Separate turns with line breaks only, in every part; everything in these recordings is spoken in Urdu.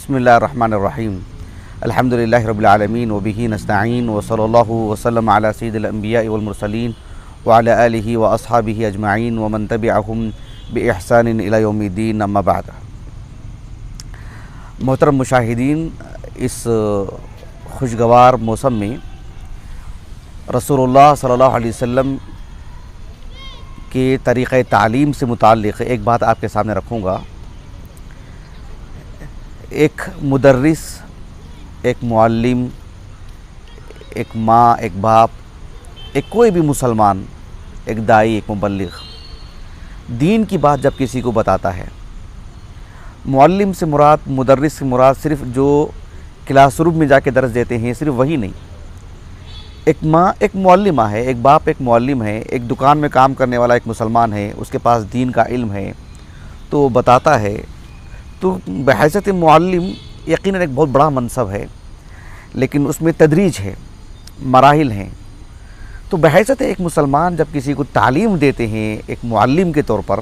بسم اللہ الرحمن الرحیم الحمدللہ رب العالمین وبہ نستعین وصلی اللہ وسلم علی سید الانبیاء والمرسلین وعلی آلہ واصحابہ اجمعین ومن تبعہم باحسان الی یوم الدین اما بعد۔ محترم مشاہدین، اس خوشگوار موسم میں رسول اللہ صلی اللہ علیہ وسلم کے طریقہ تعلیم سے متعلق ایک بات آپ کے سامنے رکھوں گا۔ ایک مدرس، ایک معلم، ایک ماں، ایک باپ، ایک کوئی بھی مسلمان، ایک داعی، ایک مبلغ دین کی بات جب کسی کو بتاتا ہے، معلم سے مراد، مدرس سے مراد صرف جو کلاس روم میں جا کے درس دیتے ہیں صرف وہی نہیں۔ ایک ماں ایک معلمہ ہے، ایک باپ ایک معلم ہے، ایک دکان میں کام کرنے والا ایک مسلمان ہے، اس کے پاس دین کا علم ہے تو وہ بتاتا ہے۔ تو بحیثیت معلم یقیناً ایک بہت بڑا منصب ہے، لیکن اس میں تدریج ہے، مراحل ہیں۔ تو بحیثیت ایک مسلمان جب کسی کو تعلیم دیتے ہیں ایک معلم کے طور پر،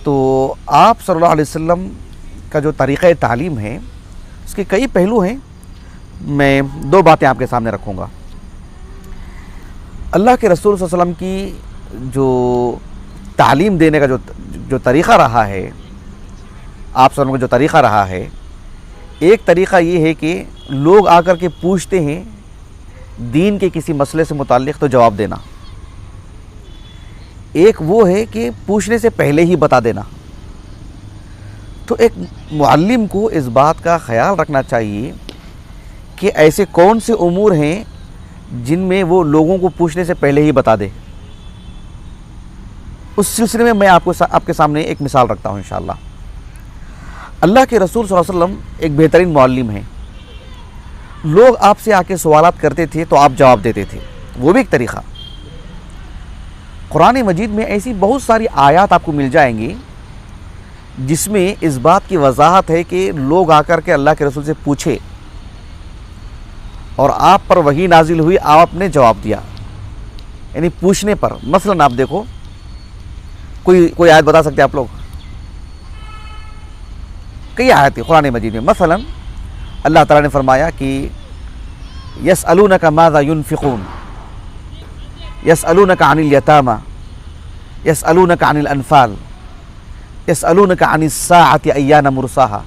تو آپ صلی اللہ علیہ وسلم کا جو طریقہ تعلیم ہے اس کے کئی پہلو ہیں۔ میں دو باتیں آپ کے سامنے رکھوں گا۔ اللہ کے رسول صلی اللہ علیہ وسلم کی جو تعلیم دینے کا جو طریقہ رہا ہے، آپ صلی اللہ علیہ وسلم کا جو طریقہ رہا ہے، ایک طریقہ یہ ہے کہ لوگ آ کر کے پوچھتے ہیں دین کے کسی مسئلے سے متعلق تو جواب دینا۔ ایک وہ ہے کہ پوچھنے سے پہلے ہی بتا دینا۔ تو ایک معلم کو اس بات کا خیال رکھنا چاہیے کہ ایسے کون سے امور ہیں جن میں وہ لوگوں کو پوچھنے سے پہلے ہی بتا دے۔ اس سلسلے میں آپ کے سامنے ایک مثال رکھتا ہوں انشاءاللہ۔ اللہ کے رسول صلی اللہ علیہ وسلم ایک بہترین معلم ہیں۔ لوگ آپ سے آ کے سوالات کرتے تھے تو آپ جواب دیتے تھے، وہ بھی ایک طریقہ۔ قرآن مجید میں ایسی بہت ساری آیات آپ کو مل جائیں گی جس میں اس بات کی وضاحت ہے کہ لوگ آ کر کے اللہ کے رسول سے پوچھے اور آپ پر وحی نازل ہوئی، آپ نے جواب دیا، یعنی پوچھنے پر۔ مثلا آپ دیکھو، کوئی آیت بتا سکتے آپ لوگ؟ کئی آیت ہیں قرآن مجید میں۔ مثلا اللہ تعالیٰ نے فرمایا کہ يَسْأَلُونَكَ مَاذَا يُنْفِقُونَ يَسْأَلُونَكَ عَنِ الْيَتَامَى يَسْأَلُونَكَ عَنِ الْأَنْفَالِ يَسْأَلُونَكَ عَنِ السَّاعَةِ أَيَّانَ مُرْسَاهَا۔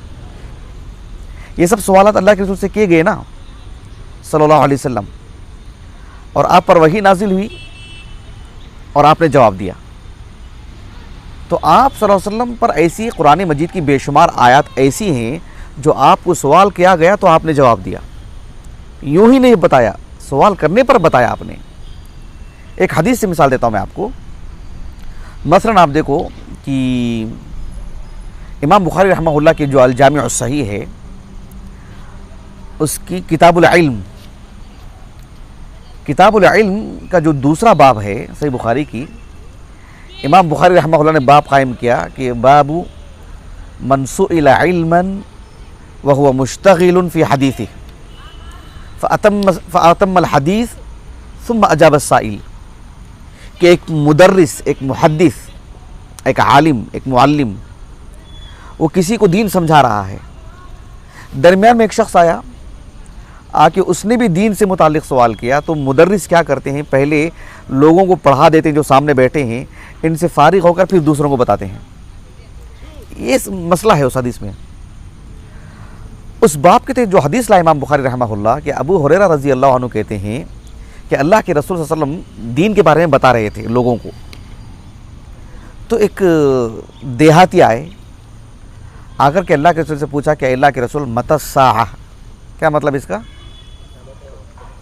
یہ سب سوالات اللہ کے رسول سے کیے گئے نا صلی اللہ علیہ وسلم، اور آپ پر وحی نازل ہوئی اور آپ نے جواب دیا۔ تو آپ صلی اللہ علیہ وسلم پر ایسی قرآن مجید کی بے شمار آیات ایسی ہیں جو آپ کو سوال کیا گیا تو آپ نے جواب دیا، یوں ہی نہیں بتایا، سوال کرنے پر بتایا آپ نے۔ ایک حدیث سے مثال دیتا ہوں میں آپ کو۔ مثلا آپ دیکھو کہ امام بخاری رحمہ اللہ کی جو الجامع الصحیح ہے، اس کی کتاب العلم کا جو دوسرا باب ہے صحیح بخاری کی، امام بخاری رحمہ اللہ نے باب قائم کیا کہ باب من سئل علما وهو مشتغل في حدیثه فأتم الحدیث ثم اجاب السائل، کہ ایک مدرس، ایک محدث، ایک عالم، ایک معلم، وہ کسی کو دین سمجھا رہا ہے، درمیان میں ایک شخص آیا آ کے اس نے بھی دین سے متعلق سوال کیا، تو مدرس کیا کرتے ہیں، پہلے لوگوں کو پڑھا دیتے ہیں جو سامنے بیٹھے ہیں، ان سے فارغ ہو کر پھر دوسروں کو بتاتے ہیں۔ یہ مسئلہ ہے اس حدیث میں۔ اس باب کے تحت جو حدیث لا امام بخاری رحمہ اللہ کہ ابو ہریرہ رضی اللہ عنہ کہتے ہیں کہ اللہ کے رسول صلی اللہ علیہ وسلم دین کے بارے میں بتا رہے تھے لوگوں کو، تو ایک دیہاتی آئے، آ کر کے اللہ کے رسول سے پوچھا کہ اللہ کے رسول متی الساعہ، کیا مطلب اس کا؟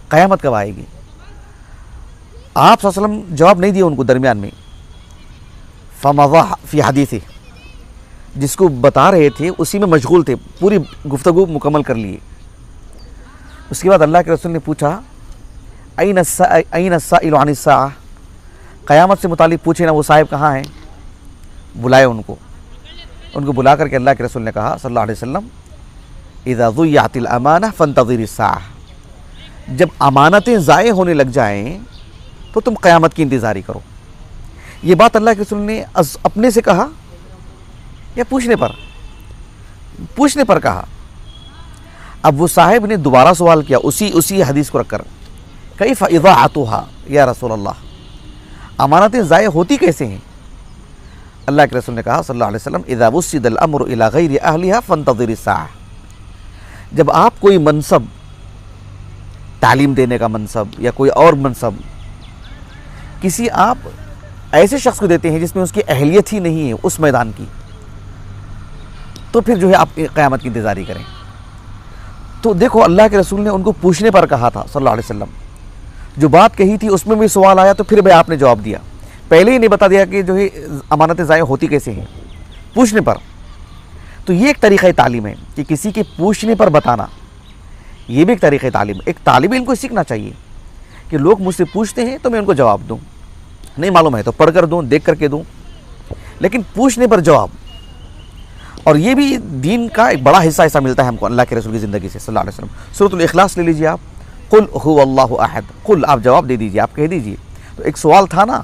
قیامت کب آئے گی؟ آپ صلی اللہ علیہ وسلم جواب نہیں دیا ان کو درمیان میں۔ فمضى فی حدیثہ، جس کو بتا رہے تھے اسی میں مشغول تھے، پوری گفتگو مکمل کر لیے۔ اس کے بعد اللہ کے رسول نے پوچھا این السائل عن الساعہ، قیامت سے متعلق پوچھے نا وہ صاحب کہاں ہیں؟ بلائے ان کو بلا کر کے اللہ کے رسول نے کہا صلی اللہ علیہ وسلم اذا ضیعت الامانہ فانتظر الساعہ، جب امانتیں ضائع ہونے لگ جائیں تو تم قیامت کی انتظاری کرو۔ یہ بات اللہ کے رسول نے اپنے سے کہا یا پوچھنے پر کہا؟ اب وہ صاحب نے دوبارہ سوال کیا اسی حدیث کو رکھ کر، کیف اضاعتها یا رسول اللہ، امانتیں ضائع ہوتی کیسے ہیں؟ اللہ کے رسول نے کہا صلی اللہ علیہ وسلم اذا وسد الامر الى غیر اہلها فانتظر الساعة، جب آپ کوئی منصب، تعلیم دینے کا منصب یا کوئی اور منصب کسی آپ ایسے شخص کو دیتے ہیں جس میں اس کی اہلیت ہی نہیں ہے اس میدان کی، تو پھر جو ہے آپ قیامت کی انتظاری کریں۔ تو دیکھو اللہ کے رسول نے ان کو پوچھنے پر کہا تھا صلی اللہ علیہ وسلم، جو بات کہی تھی اس میں بھی سوال آیا تو پھر بھی آپ نے جواب دیا، پہلے ہی نہیں بتا دیا کہ جو ہے امانتیں ضائع ہوتی کیسے ہیں، پوچھنے پر۔ تو یہ ایک طریقہ تعلیم ہے کہ کسی کے پوچھنے پر بتانا، یہ بھی ایک طریقہ تعلیم ہے۔ ایک طالب علم کو سیکھنا چاہیے کہ لوگ مجھ سے پوچھتے ہیں تو میں ان کو جواب دوں، نہیں معلوم ہے تو پڑھ کر دوں، دیکھ کر کے دوں، لیکن پوچھنے پر جواب۔ اور یہ بھی دین کا ایک بڑا حصہ ایسا ملتا ہے ہم کو اللہ کے رسول کی زندگی سے صلی اللہ علیہ وسلم۔ سورۃ الاخلاص لے لیجیے آپ، قل هو اللہ احد، قل آپ جواب دے دیجیے، آپ کہہ دیجیے۔ تو ایک سوال تھا نا،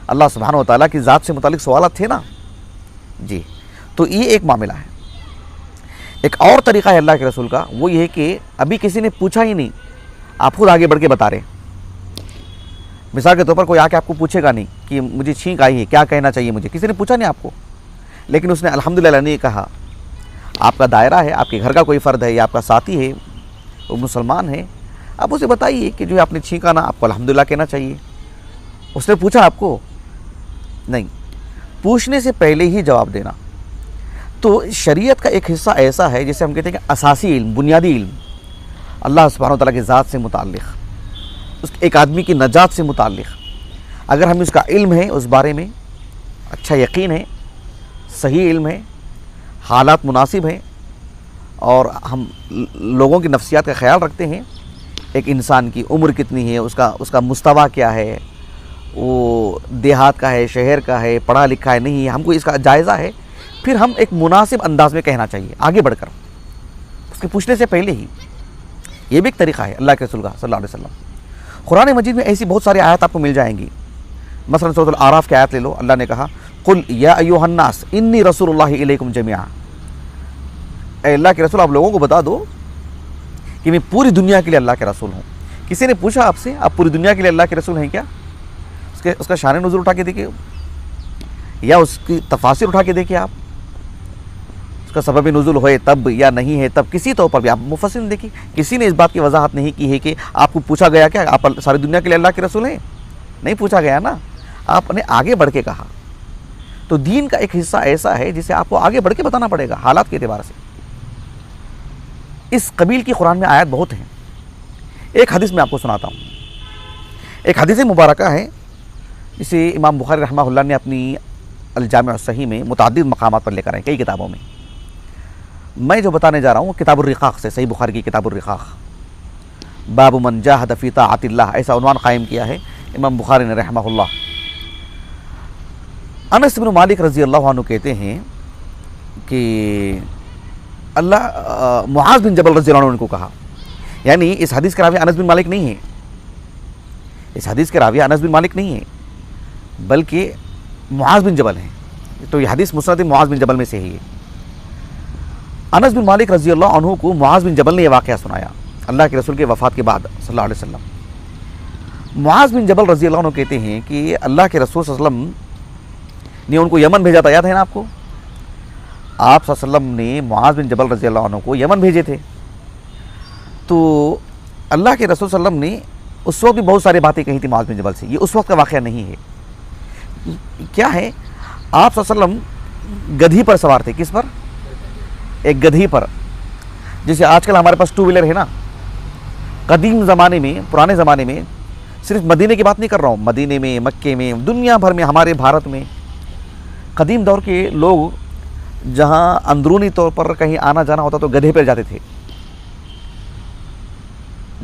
اللہ سبحانہ و تعالیٰ کی ذات سے متعلق سوالات تھے نا جی، تو یہ ایک معاملہ ہے۔ ایک اور طریقہ ہے اللہ کے رسول کا، وہ یہ ہے کہ ابھی کسی نے پوچھا ہی نہیں، آپ خود آگے بڑھ کے بتا رہے۔ مثال کے طور پر کوئی آ کے آپ کو پوچھے گا نہیں کہ مجھے چھینک آئی ہے، کیا کہنا چاہیے مجھے، کسی نے پوچھا نہیں آپ کو، لیکن اس نے الحمدللہ نہیں کہا۔ آپ کا دائرہ ہے، آپ کے گھر کا کوئی فرد ہے یا آپ کا ساتھی ہے، وہ مسلمان ہے، آپ اسے بتائیے کہ جو ہے آپ نے چھینکا نا، آپ کو الحمدللہ کہنا چاہیے۔ اس نے پوچھا آپ کو نہیں، پوچھنے سے پہلے ہی جواب دینا۔ تو شریعت کا ایک حصہ ایسا ہے جسے ہم کہتے ہیں کہ اساسی علم، بنیادی علم، اللہ سبحانہ وتعالیٰ کی ذات سے متعلق، ایک آدمی کی نجات سے متعلق، اگر ہمیں اس کا علم ہے، اس بارے میں اچھا یقین ہے، صحیح علم ہے، حالات مناسب ہیں، اور ہم لوگوں کی نفسیات کا خیال رکھتے ہیں، ایک انسان کی عمر کتنی ہے، اس کا مستویٰ کیا ہے، وہ دیہات کا ہے، شہر کا ہے، پڑھا لکھا ہے نہیں ہے، ہم کو اس کا جائزہ ہے، پھر ہم ایک مناسب انداز میں کہنا چاہیے آگے بڑھ کر، اس کے پوچھنے سے پہلے ہی۔ یہ بھی ایک طریقہ ہے اللہ کے رسول کا صلی اللہ علیہ وسلم۔ قرآن مجید میں ایسی بہت ساری آیات آپ کو مل جائیں گی، مثلا سورۃ الاعراف کی آیت لے لو، اللہ نے کہا قل یا ایھا الناس انی رسول اللہ الیکم جمیعا، اے اللہ کے رسول آپ لوگوں کو بتا دو کہ میں پوری دنیا کے لیے اللہ کے رسول ہوں۔ کسی نے پوچھا آپ سے آپ پوری دنیا کے لیے اللہ کے رسول ہیں کیا؟ اس کا شان نزول اٹھا کے دیکھیے، یا اس کی تفاسیر اٹھا کے دیکھیے، آپ اس کا سبب نزول ہوئے تب یا نہیں ہے تب، کسی طور پر بھی آپ مفسر دیکھیے، کسی نے اس بات کی وضاحت نہیں کی ہے کہ آپ کو پوچھا گیا کیا آپ ساری دنیا کے لیے اللہ کے رسول ہیں، نہیں پوچھا گیا نا، آپ نے آگے بڑھ کے کہا۔ تو دین کا ایک حصہ ایسا ہے جسے آپ کو آگے بڑھ کے بتانا پڑے گا حالات کے اعتبار سے۔ اس قبیل کی قرآن میں آیات بہت ہیں۔ ایک حدیث میں آپ کو سناتا ہوں، ایک حدیث مبارکہ ہے جسے امام بخاری رحمہ اللہ نے اپنی الجامع الصحیح میں متعدد مقامات پر لے کر آئے، کئی کتابوں میں۔ میں جو بتانے جا رہا ہوں کتاب الرقاق سے، صحیح بخاری کی کتاب الرقاق، باب من جاہد فی طاعت اللہ، ایسا عنوان قائم کیا ہے امام بخاری نے رحمہ اللہ۔ انس بن مالک رضی اللہ عنہ کہتے ہیں کہ معاذ بن جبل رضی اللہ عنہ نے ان کو کہا، یعنی اس حدیث کے راوی انس بن مالک نہیں ہے، اس حدیث کے راوی انس بن مالک نہیں ہے بلکہ معاذ بن جبل ہیں، تو یہ حدیث مسند معاذ بن جبل میں سے ہے۔ انس بن مالک رضی اللہ عنہ کو معاذ بن جبل نے یہ واقعہ سنایا اللہ کے رسول کے وفات کے بعد صلی اللہ علیہ وسلم۔ معاذ بن جبل رضی اللہ عنہ کہتے ہیں کہ اللہ کے رسول صلی اللہ علیہ وسلم نے ان کو یمن بھیجا تھا، یاد ہے نا آپ کو، آپ صلی اللہ علیہ وسلم نے معاذ بن جبل رضی اللہ عنہ کو یمن بھیجے تھے۔ تو اللہ کے رسول صلی اللہ علیہ وسلم نے اس وقت بھی بہت ساری باتیں کہی تھی معاذ بن جبل سے، یہ اس وقت کا واقعہ نہیں ہے۔ کیا ہے، آپ صلی اللہ علیہ وسلم گدھی پر سوار تھے، کس پر؟ ایک گدھی پر، جیسے آج کل ہمارے پاس ٹو ویلر ہے نا۔ قدیم زمانے میں، پرانے زمانے میں، صرف مدینے کی بات نہیں کر رہا ہوں، مدینے میں، مکے میں، دنیا بھر میں، ہمارے بھارت میں قدیم دور کے لوگ جہاں اندرونی طور پر کہیں آنا جانا ہوتا تو گدھے پر جاتے تھے،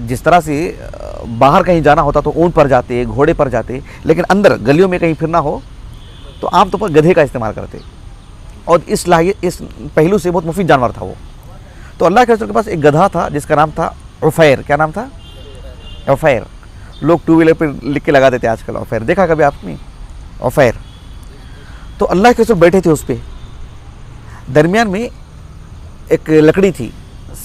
جس طرح سے باہر کہیں جانا ہوتا تو اونٹ پر جاتے، گھوڑے پر جاتے، لیکن اندر گلیوں میں کہیں پھرنا ہو تو عام طور پر گدھے کا استعمال کرتے، اور اس پہلو سے بہت مفید جانور تھا وہ۔ تو اللہ کے رسول کے پاس ایک گدھا تھا جس کا نام تھا عفیر۔ کیا نام تھا؟ عفیر۔ لوگ ٹو ویلر پہ لکھ کے لگا دیتے آج کل عفیر، دیکھا کبھی آپ نے؟ عفیر۔ تو اللہ کے رسول بیٹھے تھے اس پہ، درمیان میں ایک لکڑی تھی،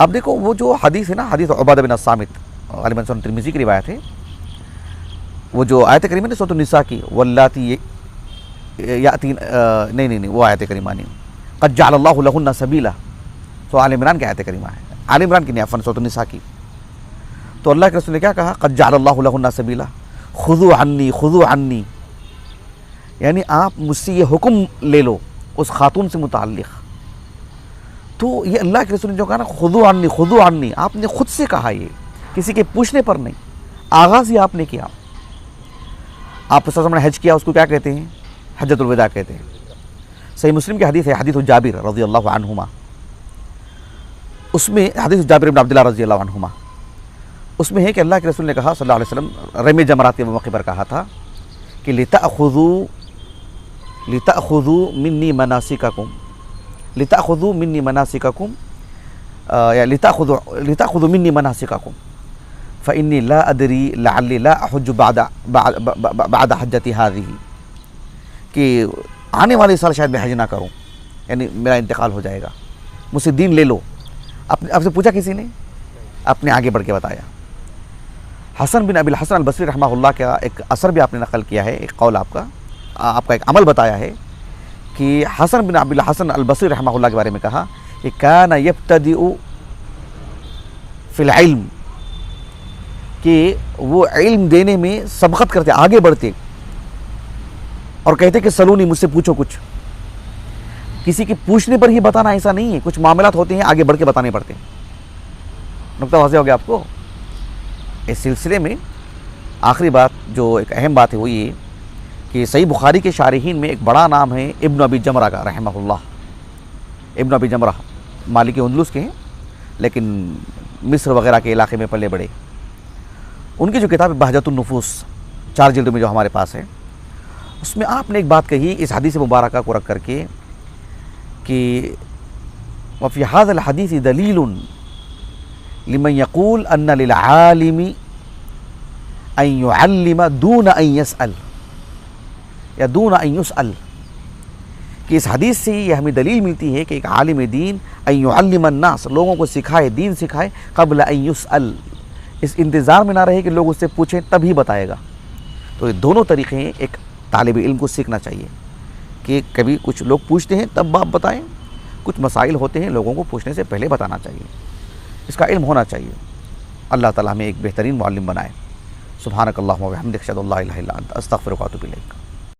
آپ دیکھو وہ جو حدیث ہے نا، حدیث عبادہ بن الصامت، غالباً سنن ترمذی کی روایت ہے، وہ جو آیت کریمہ ہے سورۃ النساء کی، واللاتی یاتین، نہیں وہ آیت کریمہ نہیں، قد جعل اللہ لہن سبیلا، تو آل عمران کی آیت کریمہ ہے، آل عمران کی نہیں، عفواً سورۃ النساء کی. تو اللہ کے رسول نے کیا کہا؟ قد جعل اللہ لہن سبیلا خذوا عنی خذوا عنی، یعنی آپ مجھ سے یہ حکم لے لو اس خاتون سے متعلق. تو یہ اللہ کے رسول نے جو کہا نا خذوا عنی خذوا عنی، آپ نے خود سے کہا، یہ کسی کے پوچھنے پر نہیں، آغاز ہی آپ نے کیا. آپ صلی اللہ علیہ وسلم نے حج کیا، اس کو کیا کہتے ہیں؟ حجۃ الوداع کہتے ہیں. صحیح مسلم کی حدیث ہے، حدیث جابر رضی اللہ عنہما، اس میں حدیث جابر بن عبداللہ رضی اللہ عنہما، اس میں ہے کہ اللہ کے رسول نے کہا صلی اللہ علیہ وسلم، رمی جمرات کے موقع پر کہا تھا کہ لِتَأْخُذُوا مِنِّي مَنَاسِكَكُمْ لِتَأْخُذُوا مِنِّي مَنَاسِكَكُمْ یا لِتَأْخُذُوا مِنِّي مَنَاسِكَكُمْ فَإِنِّي لَا أَدْرِي لَعَلِّي لَا أَحُجُّ بَعْدَ حَجَّتِي هَذِهِ، کہ آنے والے سال شاید میں حج نہ کروں، یعنی میرا انتقال ہو جائے گا، مجھ سے دین لے لو. آپ سے پوچھا کسی نے؟ آپ نے آگے بڑھ کے بتایا. حسن بن ابی الحسن البصری رحمہ اللہ کا ایک اثر بھی آپ نے نقل کیا ہے، ایک قول آپ کا ایک عمل بتایا ہے کہ حسن بن ابی الحسن البصری رحمہ اللہ کے بارے میں کہا کہ کان یبتدئ فی العلم، کہ وہ علم دینے میں سبقت کرتے، آگے بڑھتے اور کہتے کہ سلونی، مجھ سے پوچھو کچھ. کسی کے پوچھنے پر ہی بتانا ایسا نہیں ہے، کچھ معاملات ہوتے ہیں آگے بڑھ کے بتانے پڑتے ہیں. نقطہ واضح ہو گیا آپ کو؟ اس سلسلے میں آخری بات جو ایک اہم بات ہے وہ یہ کہ صحیح بخاری کے شارحین میں ایک بڑا نام ہے ابن ابی جمرہ کا رحمہ اللہ. ابن ابی جمرہ مالک اندلس کے ہیں، لیکن مصر وغیرہ کے علاقے میں پلے بڑے. ان کی جو کتاب بہجۃ النفوس 4 جلدوں میں جو ہمارے پاس ہے، اس میں آپ نے ایک بات کہی اس حدیث مبارکہ کو رکھ کر کے کہ وفی ھذا الحدیث دلیل لمن یقول ان للعالم ان يعلم دون ان يسأل یا دون ان يسأل، کہ اس حدیث سے یہ ہمیں دلیل ملتی ہے کہ ایک عالم دین ان يعلم الناس، لوگوں کو سکھائے، دین سکھائے، قبل ان يسأل، اس انتظار میں نہ رہے کہ لوگ اس سے پوچھیں تبھی بتائے گا. تو یہ دونوں طریقے ہیں ایک طالب علم کو سیکھنا چاہیے کہ کبھی کچھ لوگ پوچھتے ہیں تب آپ بتائیں، کچھ مسائل ہوتے ہیں لوگوں کو پوچھنے سے پہلے بتانا چاہیے، اس کا علم ہونا چاہیے. اللہ تعالیٰ ہمیں ایک بہترین معلم بنائے. سبحانک اللہم و بحمدک، اشہد ان لا الہ الا انت، استغفرک و اتوب الیک.